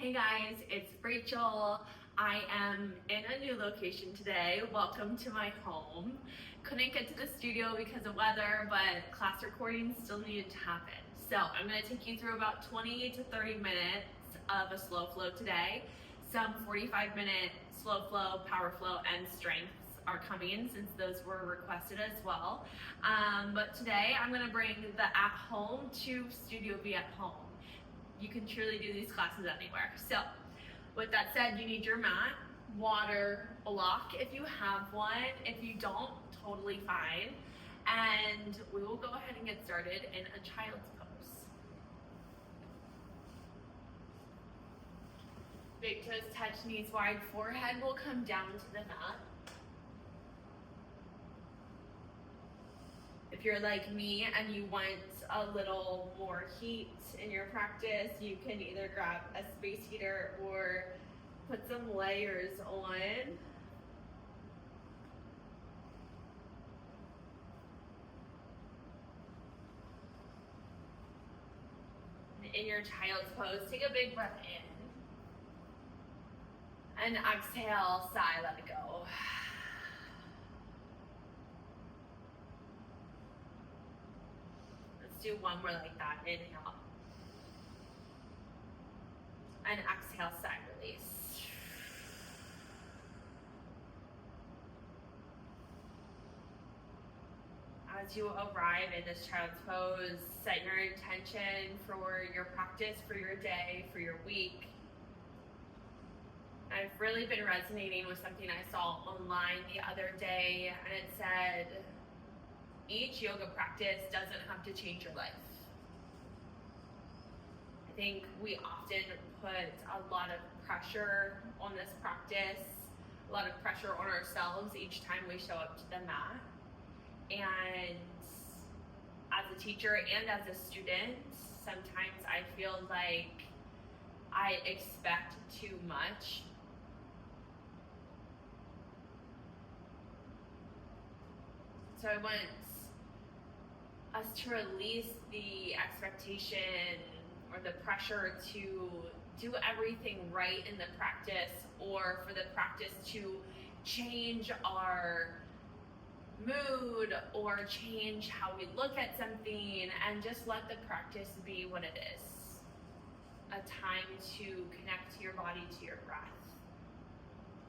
Hey guys, it's Rachel. I am in a new location today. Welcome to my home. Couldn't get to the studio because of weather, but class recordings still needed to happen. So I'm going to take you through about 20 to 30 minutes of a slow flow today. Some 45-minute slow flow, power flow, and strengths are coming in since those were requested as well. But today I'm going to bring the at home to Studio B at home. You can truly do these classes anywhere. So with that said, you need your mat, water block if you have one. If you don't, totally fine. And we will go ahead and get started in a child's pose. Big toes touch, knees wide, forehead will come down to the mat. If you're like me and you want a little more heat in your practice, you can either grab a space heater or put some layers on. In your child's pose, take a big breath in and exhale, sigh, let it go. Do one more like that. Inhale. And exhale, side release. As you arrive in this child's pose, set your intention for your practice, for your day, for your week. I've really been resonating with something I saw online the other day, and it said, each yoga practice doesn't have to change your life. I think we often put a lot of pressure on this practice, a lot of pressure on ourselves each time we show up to the mat. And as a teacher and as a student, sometimes I feel like I expect too much. So I want us to release the expectation or the pressure to do everything right in the practice, or for the practice to change our mood or change how we look at something, and just let the practice be what it is. A time to connect to your body, to your breath.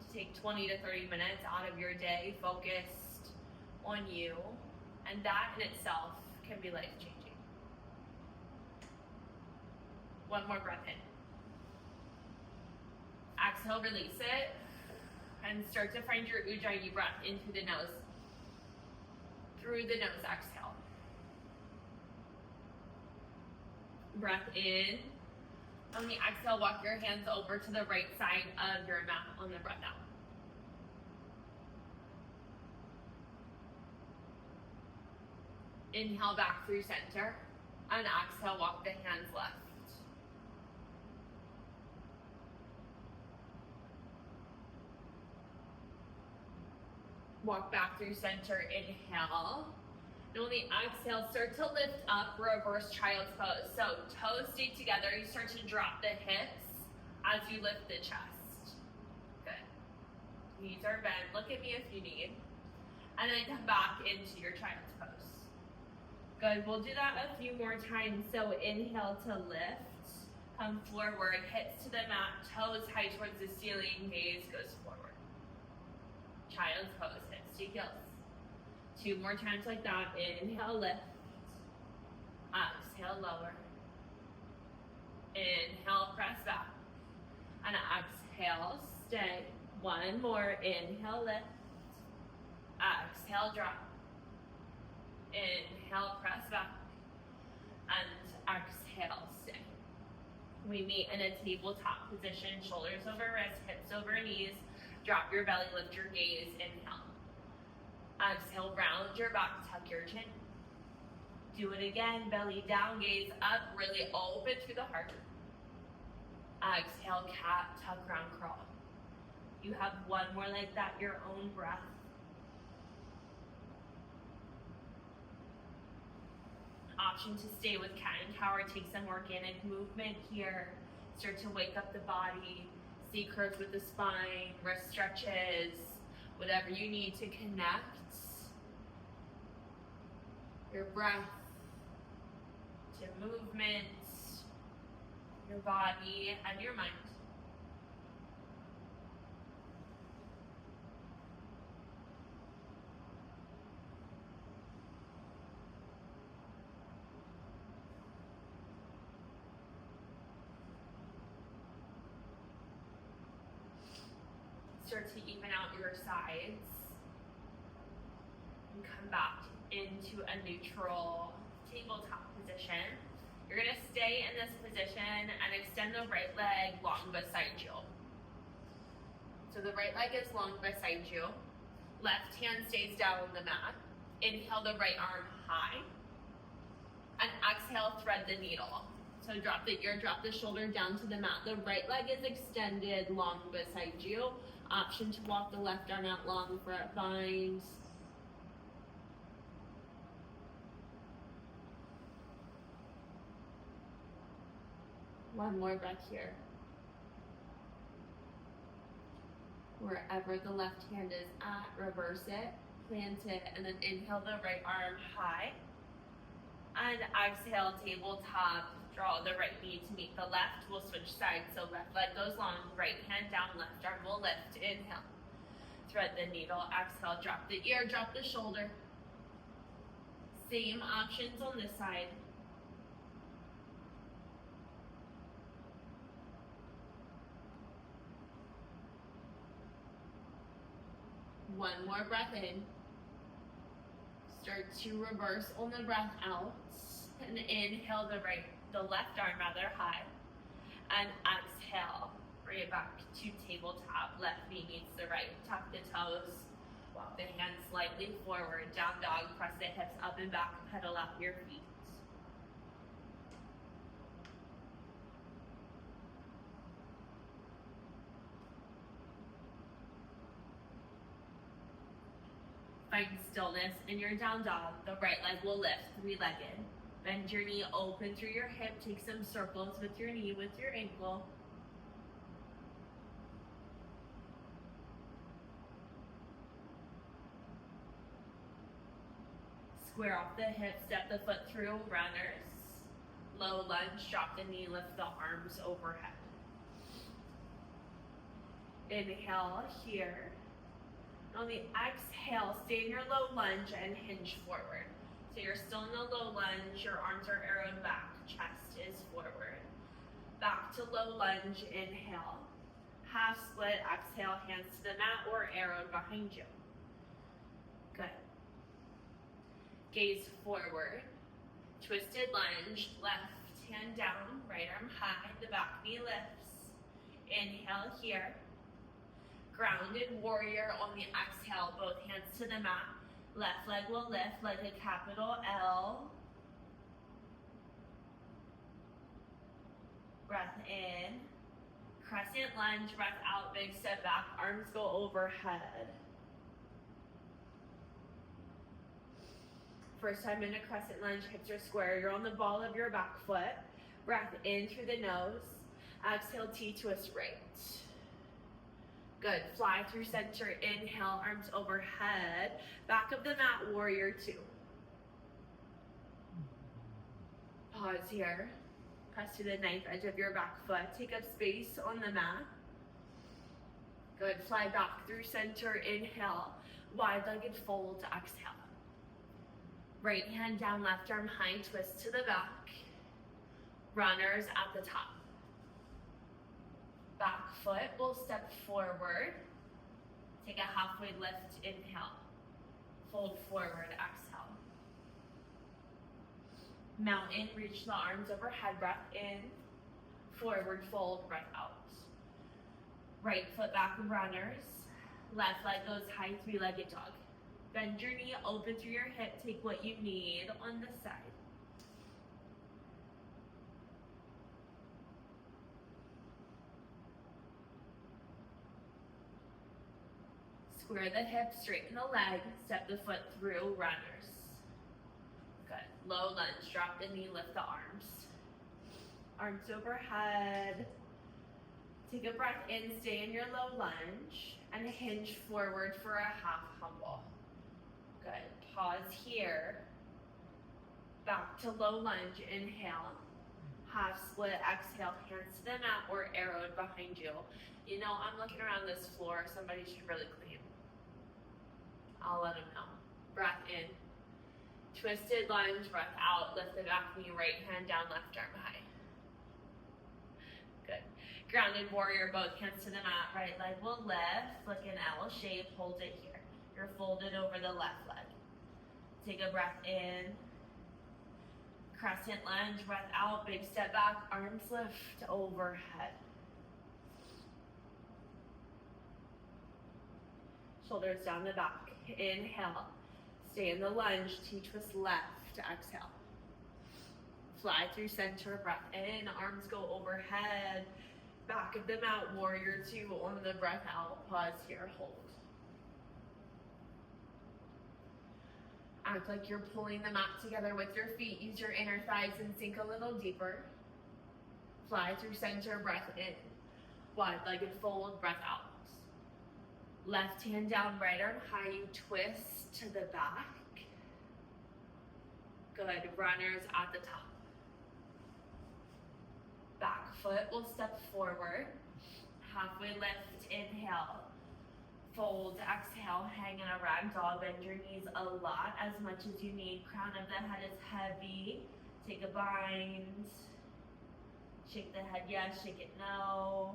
To take 20 to 30 minutes out of your day focused on you, and that in itself can be life-changing. One more breath in. Exhale, release it, and start to find your Ujjayi breath in through the nose. Through the nose, exhale. Breath in. On the exhale, walk your hands over to the right side of your mat on the breath out. Inhale back through center, and exhale, walk the hands left. Walk back through center, inhale. And on the exhale, start to lift up, reverse child's pose. So toes stay together, you start to drop the hips as you lift the chest. Good. Knees are bent, look at me if you need. And then come back into your child's pose. Good, we'll do that a few more times. So inhale to lift, come forward, hips to the mat, toes high towards the ceiling, gaze goes forward. Child's pose, hips to heels. Two more times like that. Inhale, lift. Exhale, lower. Inhale, press back. And exhale, stay. One more. Inhale, lift. Exhale, drop. Inhale, press back. And exhale, stay. We meet in a tabletop position, shoulders over wrists, hips over knees. Drop your belly, lift your gaze, inhale. Exhale, round your back, tuck your chin. Do it again, belly down, gaze up, really open through the heart. Exhale, cat, tuck, round, crawl. You have one more like that, your own breath. Option to stay with cat and cow or take some organic movement here. Start to wake up the body, C curves with the spine, wrist stretches, whatever you need to connect your breath to movement, your body, and your mind. Start to even out your sides and come back into a neutral tabletop position. You're going to stay in this position and extend the right leg long beside you. So the right leg is long beside you. Left hand stays down on the mat. Inhale the right arm high. And exhale, thread the needle. So drop the ear, drop the shoulder down to the mat. The right leg is extended long beside you. Option to walk the left arm out long for a bind. One more breath here. Wherever the left hand is at, reverse it, plant it, and then inhale the right arm high. And exhale, tabletop. Draw the right knee to meet the left. We'll switch sides. So left leg goes long, right hand down, left arm will lift. Inhale. Thread the needle. Exhale, drop the ear, drop the shoulder. Same options on this side. One more breath in. Start to reverse on the breath out. And inhale the left arm high. And exhale, bring it back to tabletop. Left knee meets the right. Tuck the toes. Walk the hands slightly forward. Down dog. Press the hips up and back. Pedal out your feet. Find stillness in your down dog. The right leg will lift, three-legged. Bend your knee open through your hip. Take some circles with your knee, with your ankle. Square off the hip, step the foot through, runners. Low lunge, drop the knee, lift the arms overhead. Inhale here. On the exhale, stay in your low lunge and hinge forward. So you're still in the low lunge, your arms are arrowed back, chest is forward. Back to low lunge, inhale. Half split, exhale, hands to the mat or arrowed behind you. Good. Gaze forward. Twisted lunge, left hand down, right arm high, the back knee lifts. Inhale here. Grounded warrior on the exhale, both hands to the mat. Left leg will lift like a capital L. Breath in. Crescent lunge, breath out, big step back, arms go overhead. First time in a crescent lunge, hips are square. You're on the ball of your back foot. Breath in through the nose. Exhale, T-twist right. Good, fly through center, inhale, arms overhead. Back of the mat, warrior two. Pause here. Press to the knife edge of your back foot. Take up space on the mat. Good, fly back through center, inhale. Wide-legged fold, exhale. Right hand down, left arm high, twist to the back. Runners at the top. Back foot will step forward. Take a halfway lift, inhale. Fold forward, exhale. Mountain, reach the arms overhead, breath in. Forward fold, breath out. Right foot back, runners. Left leg goes high, three-legged dog. Bend your knee, open through your hip, take what you need on this side. Square the hips, straighten the leg, step the foot through, runners. Good. Low lunge, drop the knee, lift the arms. Arms overhead. Take a breath in, stay in your low lunge, and hinge forward for a half humble. Good. Pause here. Back to low lunge, inhale. Half split, exhale, hands to the mat or arrowed behind you. You know, I'm looking around this floor, somebody should really clean. I'll let them know. Breath in. Twisted lunge, breath out. Lift the back knee, right hand down, left arm high. Good. Grounded warrior, both hands to the mat. Right leg will lift, like an L shape. Hold it here. You're folded over the left leg. Take a breath in. Crescent lunge, breath out. Big step back, arms lift overhead. Shoulders down the back. Inhale. Stay in the lunge. T-twist left. Exhale. Fly through center. Breath in. Arms go overhead. Back of the mat. Warrior two on the breath out. Pause here. Hold. Act like you're pulling the mat together with your feet. Use your inner thighs and sink a little deeper. Fly through center. Breath in. Wide-legged fold. Breath out. Left hand down, right arm high, you twist to the back. Good, runners at the top. Back foot will step forward. Halfway lift, inhale. Fold, exhale, hang in a ragdoll. Bend your knees a lot, as much as you need. Crown of the head is heavy. Take a bind. Shake the head yes, shake it no.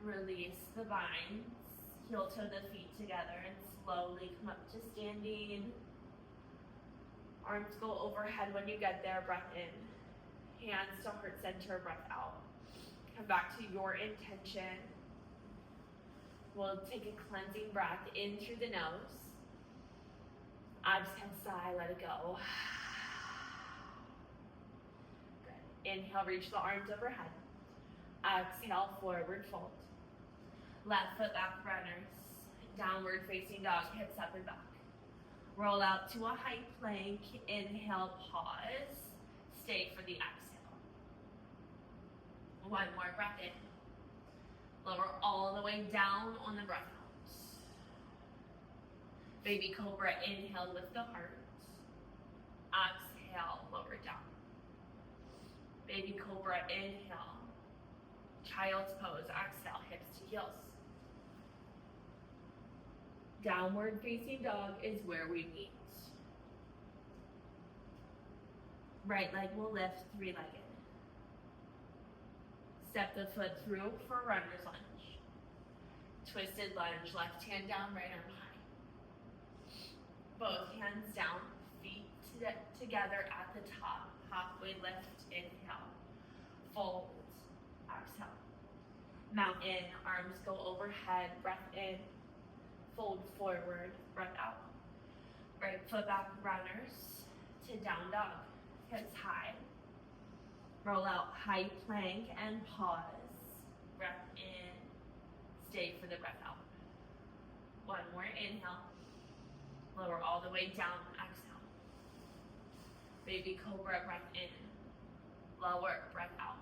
Release the binds, heel toe the feet together and slowly come up to standing. Arms go overhead when you get there, breath in. Hands to heart center, breath out. Come back to your intention. We'll take a cleansing breath in through the nose. Exhale, sigh, let it go. Good. Inhale, reach the arms overhead. Exhale, forward fold. Left foot back, runners. Downward facing dog, hips up and back. Roll out to a high plank. Inhale, pause. Stay for the exhale. One more breath in. Lower all the way down on the breath out. Baby cobra, inhale, lift the heart. Exhale, lower down. Baby cobra, inhale. Child's pose, exhale, hips to heels. Downward facing dog is where we meet. Right leg will lift, three-legged. Step the foot through for runner's lunge. Twisted lunge, left hand down, right arm high. Both hands down, feet together at the top. Halfway lift, inhale. Fold, exhale. Mount in, arms go overhead, breath in. Fold forward, breath out. Right foot back, runners to down dog. Hips high. Roll out high plank and pause. Breath in. Stay for the breath out. One more inhale. Lower all the way down, exhale. Baby cobra, breath in. Lower, breath out.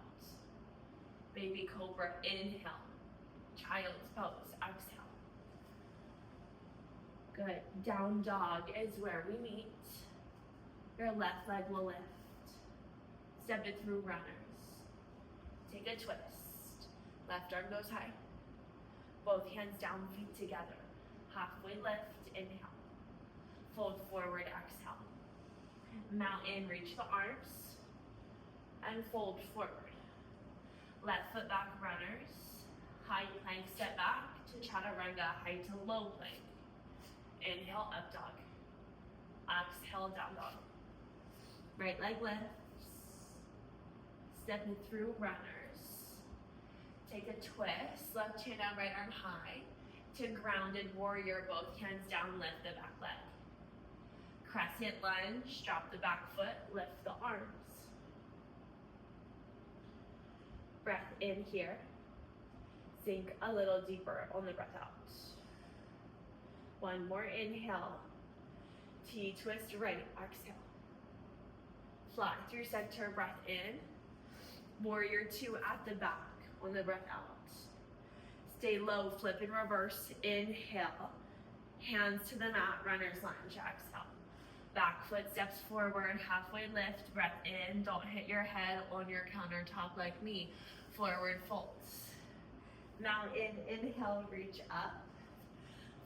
Baby cobra, inhale. Child's pose, exhale. Good. Down dog is where we meet. Your left leg will lift. Step it through runners. Take a twist. Left arm goes high. Both hands down, feet together. Halfway lift, inhale. Fold forward, exhale. Mount in, reach the arms. And fold forward. Left foot back, runners. High plank, step back to chaturanga, high to low plank. Inhale, up dog. Exhale, down dog. Right leg lifts. Step it through runners. Take a twist. Left hand down, right arm high. To grounded warrior, both hands down, lift the back leg. Crescent lunge, drop the back foot, lift the arms. Breath in here. Sink a little deeper on the breath out. One more inhale. T-twist right, exhale. Fly through center, breath in. Warrior two at the back on the breath out. Stay low, flip and reverse, inhale. Hands to the mat, runner's lunge, exhale. Back foot steps forward, halfway lift, breath in. Don't hit your head on your countertop like me. Forward folds. Now inhale, reach up.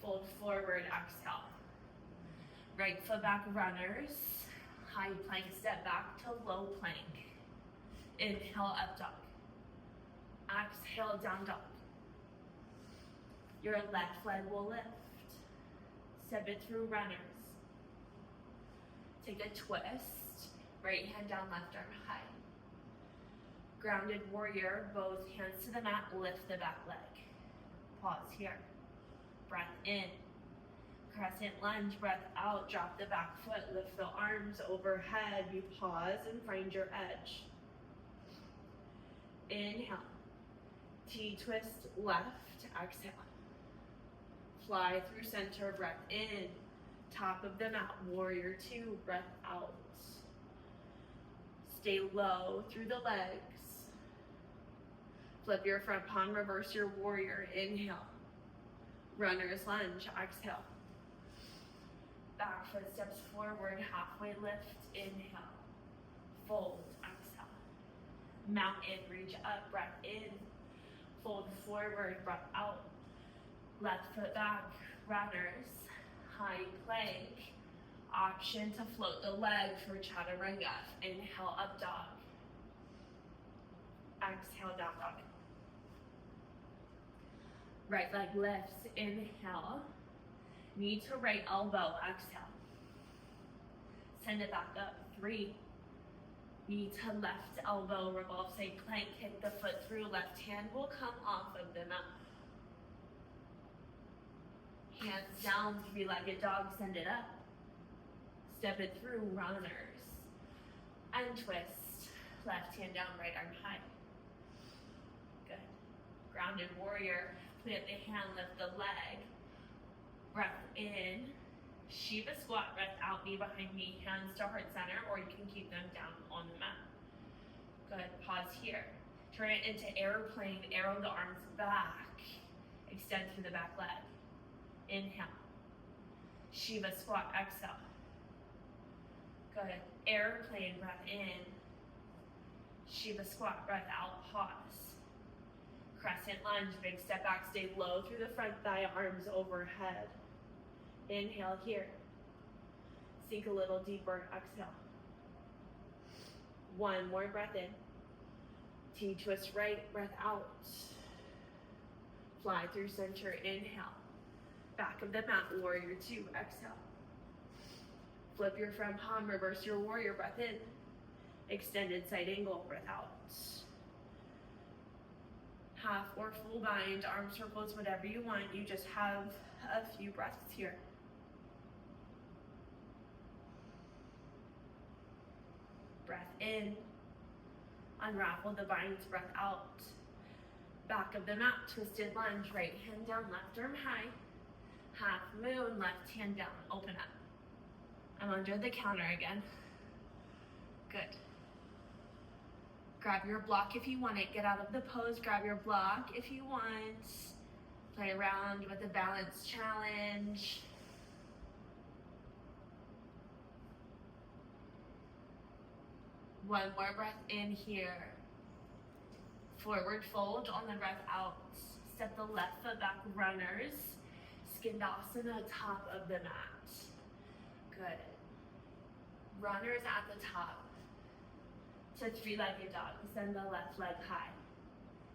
Fold forward, exhale. Right foot back, runners. High plank, step back to low plank. Inhale, up dog. Exhale, down dog. Your left leg will lift. Step it through runners. Take a twist. Right hand down, left arm high. Grounded warrior, both hands to the mat, lift the back leg. Pause here. Breath in. Crescent lunge, breath out, drop the back foot, lift the arms overhead. You pause and find your edge. Inhale. T-twist left, exhale. Fly through center, breath in. Top of the mat, warrior two, breath out. Stay low through the legs. Flip your front palm, reverse your warrior, inhale. Runner's lunge, exhale. Back foot steps forward, halfway lift, inhale. Fold, exhale. Mountain, reach up, breath in. Fold forward, breath out. Left foot back, runners. High plank. Option to float the leg for chaturanga. Inhale, up dog. Exhale, down dog. Right leg lifts, inhale. Knee to right elbow, exhale. Send it back up, 3. Knee to left elbow, revolve side plank, kick the foot through, left hand will come off of the mat. Hands down, 3-legged dog, send it up. Step it through, runners. And twist, left hand down, right arm high. Good. Grounded warrior, plant the hand, lift the leg. Breath in, Shiva squat, breath out, knee behind knee, hands to heart center, or you can keep them down on the mat. Good, pause here. Turn it into airplane, arrow the arms back. Extend through the back leg. Inhale. Shiva squat, exhale. Good, airplane, breath in. Shiva squat, breath out, pause. Crescent lunge, big step back, stay low through the front thigh, arms overhead. Inhale here. Sink a little deeper, exhale. One more breath in. T-twist right, breath out. Fly through center, inhale. Back of the mat, warrior two, exhale. Flip your front palm, reverse your warrior, breath in. Extended side angle, breath out. Half or full bind, arm circles, whatever you want. You just have a few breaths here. Breath in. Unravel the binds, breath out. Back of the mat, twisted lunge, right hand down, left arm high. Half moon, left hand down, open up. I'm under the counter again. Good. Grab your block if you want it. Get out of the pose, grab your block if you want. Play around with the balance challenge. One more breath in here. Forward fold on the breath out. Step the left foot back, runners. Skandasana, top of the mat. Good. Runners at the top. To 3-legged dog, send the left leg high.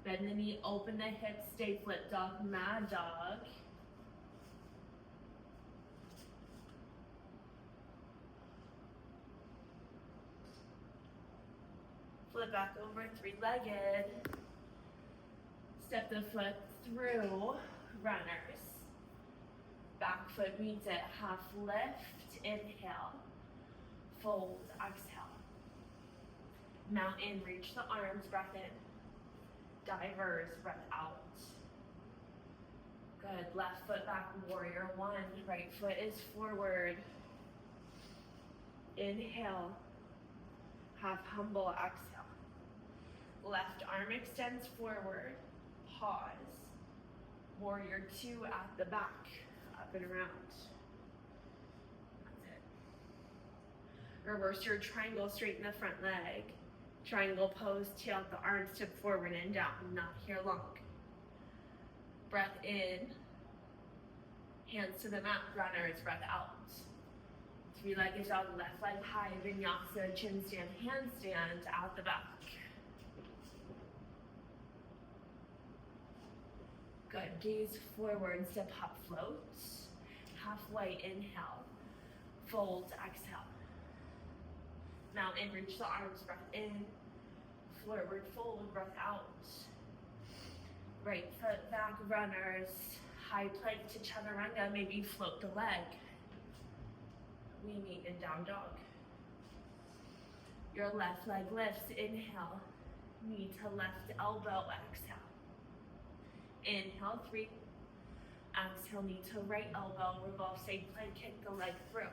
Bend the knee, open the hips, stay flip dog, mad dog. Flip back over, 3-legged. Step the foot through, runners. Back foot meets it, half lift, inhale. Fold, exhale. Mountain, reach the arms, breath in. Divers, breath out. Good, left foot back, warrior one. Right foot is forward. Inhale, half humble, exhale. Left arm extends forward, pause. Warrior two at the back, up and around. That's it. Reverse your triangle, straighten the front leg. Triangle pose, tail the arms, tip forward and down, not here long. Breath in, hands to the mat, runners, breath out. Three-legged dog, left leg high, vinyasa, chin stand, handstand, out the back. Good, gaze forward, step hop, float. Halfway, inhale, fold, exhale. Mountain, reach the arms, breath in. Forward fold, breath out. Right foot back, runners. High plank to chaturanga, maybe float the leg. We meet in down dog. Your left leg lifts, inhale. Knee to left elbow, exhale. Inhale, three. Exhale, knee to right elbow, revolve side plank, kick the leg through.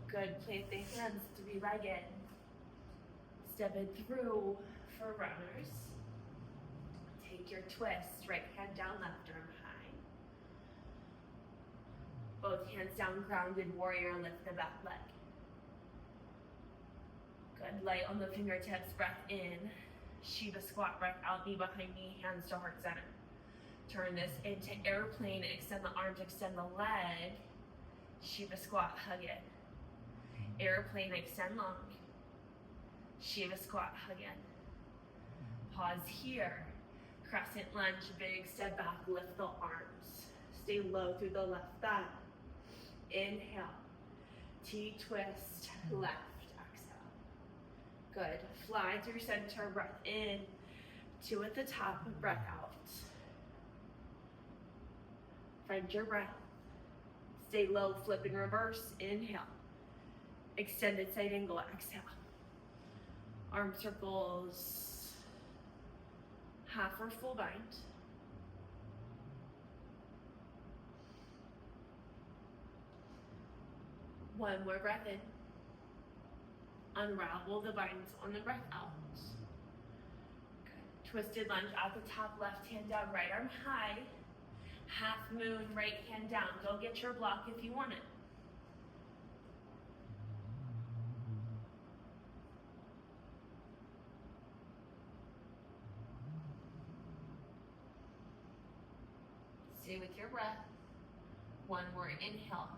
Good, plant the hands, three-legged. Step it through for runners. Take your twist, right hand down, left arm high. Both hands down, grounded warrior, lift the back leg. Good, light on the fingertips, breath in. Shiva squat, breath out, knee behind knee, hands to heart center. Turn this into airplane, extend the arms, extend the leg. Shiva squat, hug it. Airplane, extend long. Shiva squat, hug in. Pause here. Crescent lunge, big step back, lift the arms. Stay low through the left thigh. Inhale. T-twist, left, exhale. Good. Fly through center, breath in. Two at the top, breath out. Find your breath. Stay low, flip and reverse, inhale. Extended side angle, exhale. Arm circles, half or full bind. One more breath in. Unravel the binds on the breath out. Good. Twisted lunge at the top, left hand down, right arm high. Half moon, right hand down. Go get your block if you want it. Stay with your breath. One more inhale.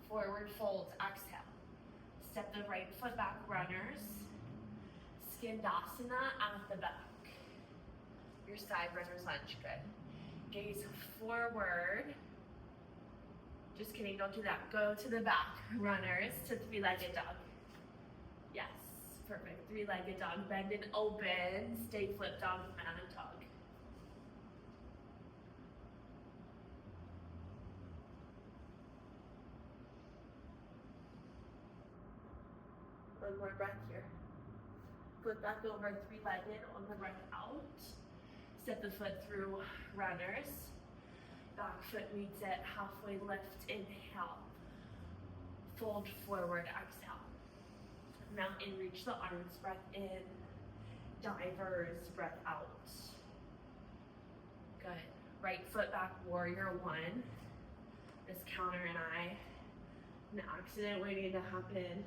Forward fold, exhale. Step the right foot back, runners. Skandasana at the back. Your side runner's lunge, good. Gaze forward. Just kidding, don't do that. Go to the back, runners, to three-legged dog. Yes, perfect. Three-legged dog, bend and open. Stay flip dog, man dog. One more breath here. Flip back over, three-legged on the breath out. Step the foot through, runners. Back foot meets it, halfway lift, inhale. Fold forward, exhale. Mountain, reach the arms, breath in. Divers, breath out. Good. Right foot back, warrior one. This counter and I. An accident waiting to happen.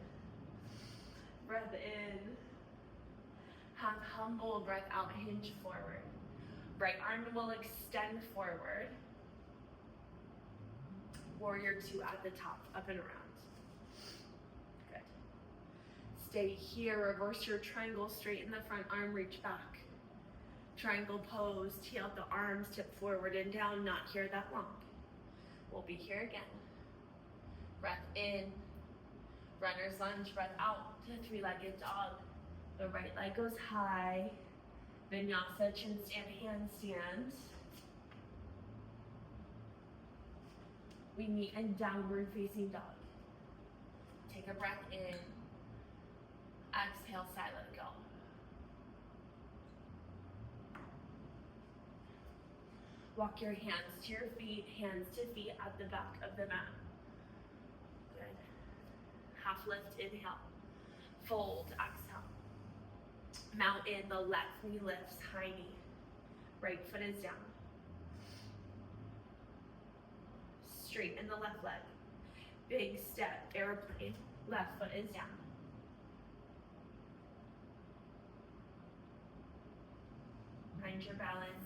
Breath in. Half humble, breath out, hinge forward. Right arm will extend forward. Warrior two at the top, up and around. Good. Stay here, reverse your triangle, straighten the front arm, reach back. Triangle pose, tail out the arms, tip forward and down, not here that long. We'll be here again. Breath in, runner's lunge, breath out to three-legged dog. The right leg goes high. Vinyasa, chin stand, handstand. We meet in downward facing dog. Take a breath in. Exhale, side let go. Walk your hands to your feet, hands to feet at the back of the mat. Good. Half lift, inhale. Fold, exhale. Mountain, the left knee lifts, high knee. Right foot is down. Straighten the left leg. Big step, airplane. Left foot is down. Find your balance.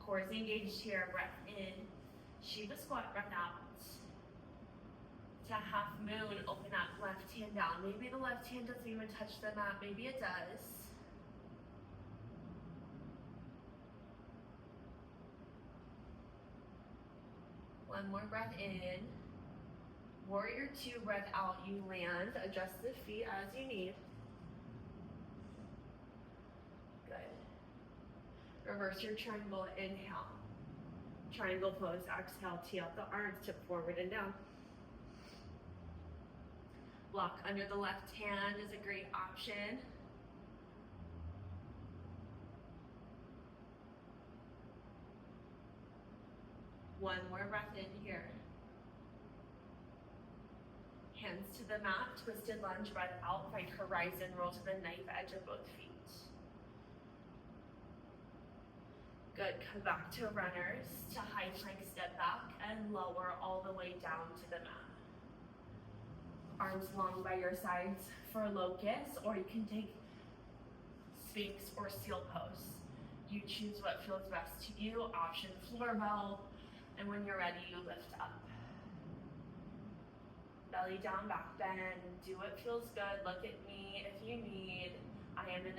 Core is engaged here. Breath in. Shiva squat, breath out. To half moon, open up, left hand down. Maybe the left hand doesn't even touch the mat. Maybe it does. One more breath in. Warrior two, breath out. You land. Adjust the feet as you need. Good. Reverse your triangle. Inhale. Triangle pose. Exhale. Tee up the arms. Tip forward and down. Block under the left hand is a great option. One more breath in here. Hands to the mat, twisted lunge, breath out, find horizon, roll to the knife edge of both feet. Good, come back to runners, to high plank, step back, and lower all the way down to the mat. Arms long by your sides for locust, or you can take Sphinx or seal pose. You choose what feels best to you. Option floor bow, and when you're ready, you lift up. Belly down, back bend. Do what feels good. Look at me if you need. I am in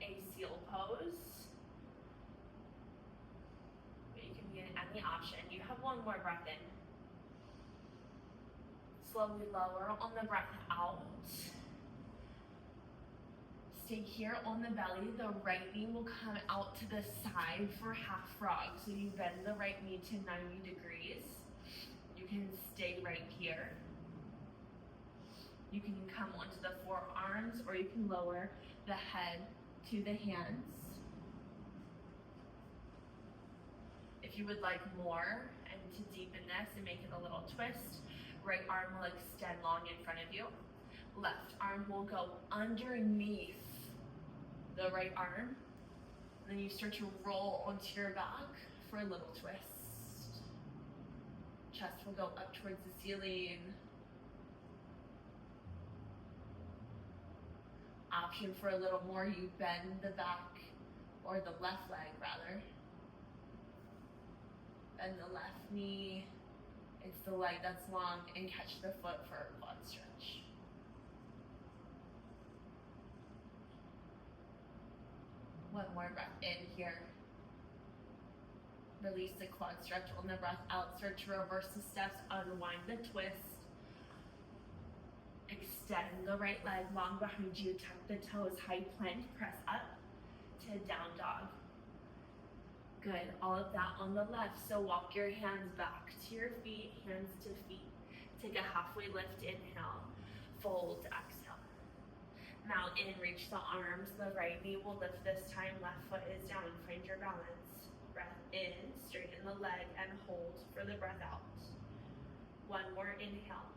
a seal pose. But you can be in any option. You have one more breath in. Slowly lower on the breath out. Stay here on the belly. The right knee will come out to the side for half frog. So you bend the right knee to 90 degrees. You can stay right here. You can come onto the forearms, or you can lower the head to the hands. If you would like more and to deepen this and make it a little twist, right arm will extend long in front of you. Left arm will go underneath the right arm. And then you start to roll onto your back for a little twist. Chest will go up towards the ceiling. Option for a little more, you bend the back, or the left leg rather. Bend the left knee. It's the leg that's long, and catch the foot for a quad stretch. One more breath in here. Release the quad stretch on the breath out. Start to reverse the steps, unwind the twist. Extend the right leg long behind you, tuck the toes, high plank, press up to down dog. Good, all of that on the left. So walk your hands back to your feet, hands to feet. Take a halfway lift, inhale, fold, exhale. Mountain, reach the arms, the right knee will lift this time, left foot is down, find your balance. Breath in, straighten the leg and hold for the breath out. One more inhale.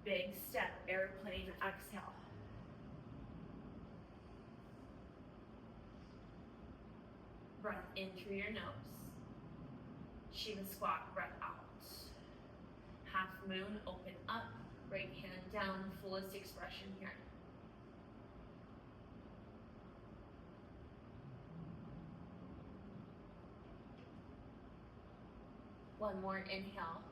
Big step, airplane, exhale. Breath in through your nose. Shiva squat, breath out. Half moon, open up. Right hand down, fullest expression here. One more inhale.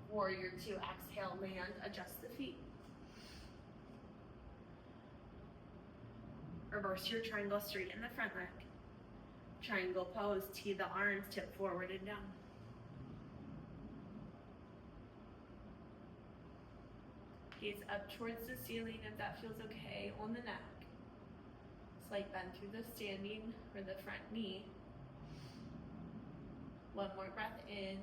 Warrior two, exhale, land, adjust the feet. Reverse your triangle, straighten the front leg. Triangle pose, tee the arms, tip forward and down. Gaze up towards the ceiling if that feels okay, on the neck. Slight bend through the standing or the front knee. One more breath in.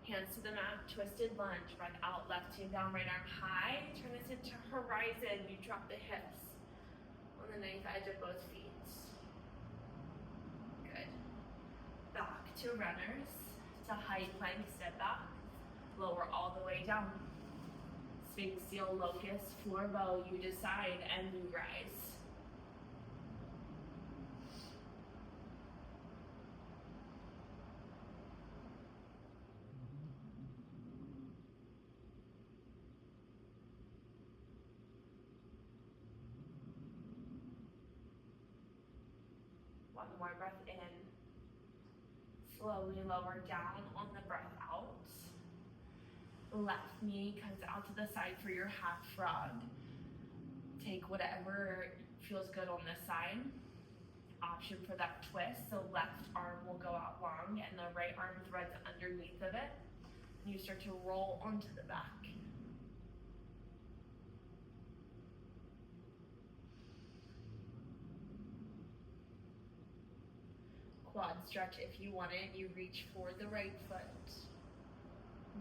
Hands to the mat, twisted lunge, breath out, left hand down, right arm high. Turn this into horizon, you drop the hips on the knife edge of both feet. Good. Back. back to runners, to high plank, step back, lower all the way down. Sphinx heel, locust, floor bow, you decide, and you rise. One more breath in. Slowly lower down on the breath out. Left knee comes out to the side for your half frog. Take whatever feels good on this side. Option for that twist, so left arm will go out long and the right arm threads underneath of it. And you start to roll onto the back. Quad stretch if you want it. You reach for the right foot.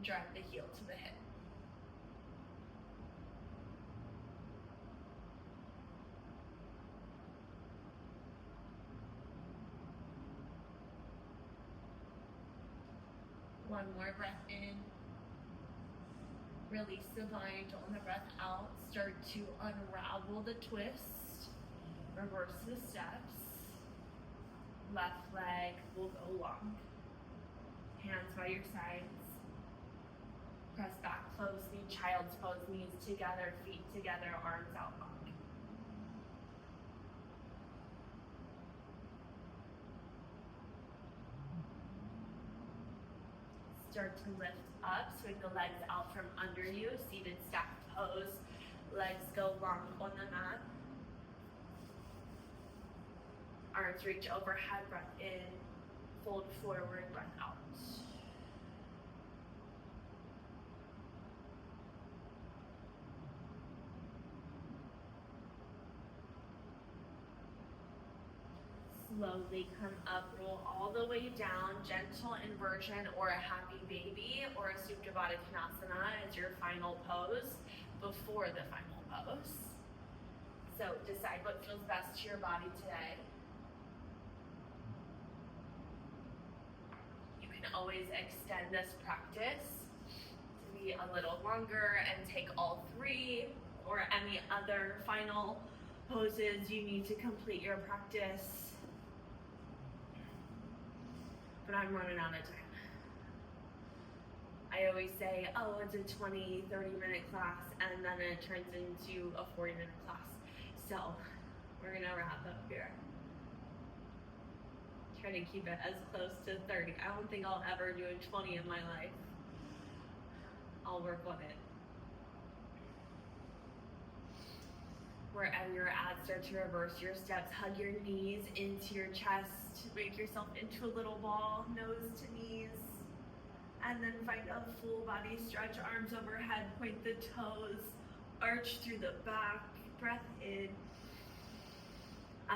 Drive the heel to the hip. One more breath in. Release the bind on the breath out. Start to unravel the twist. Reverse the steps. Left leg will go long. Hands by your sides. Press back closely, child's pose, knees together, feet together, arms out long. Start to lift up, swing the legs out from under you, seated stacked pose. Legs go long on the mat. Arms reach overhead, breath in, fold forward, breath out. Slowly come up, roll all the way down, gentle inversion or a happy baby or a Supta Baddha Konasana as your final pose before the final pose. So decide what feels best to your body today. You can always extend this practice to be a little longer and take all three or any other final poses you need to complete your practice. But I'm running out of time. I always say, oh, it's a 20, 30-minute class, and then it turns into a 40-minute class. So we're gonna wrap up here. Try to keep it as close to 30. I don't think I'll ever do a 20 in my life. I'll work on it. Wherever you're at, start to reverse your steps. Hug your knees into your chest. Make yourself into a little ball, nose to knees. And then find a full body stretch, arms overhead, point the toes, arch through the back, breath in.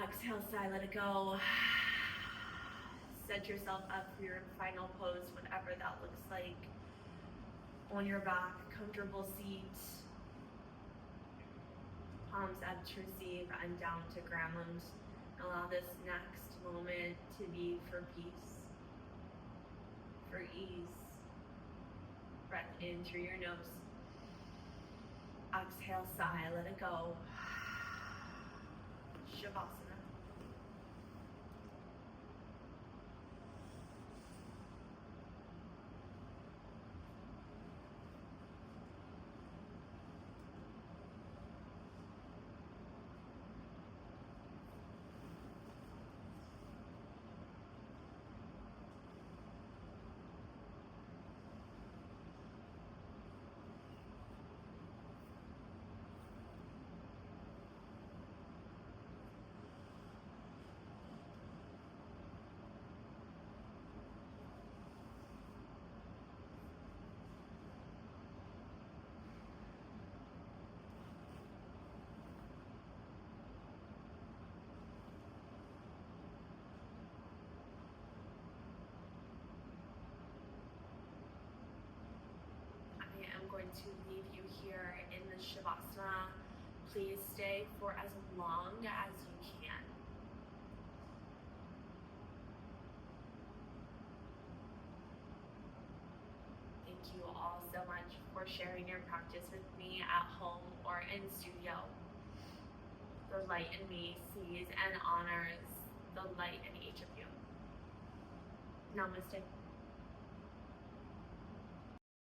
Exhale, sigh, let it go. Set yourself up for your final pose, whatever that looks like. On your back, comfortable seat. Palms up to receive and down to ground. Allow this next moment to be for peace, for ease. Breath in through your nose. Exhale, sigh, let it go. Shavasana. I'm going to leave you here in the Shavasana. Please stay for as long as you can. for sharing your practice with me at home or in studio. The light in me sees and honors the light in each of you. Namaste.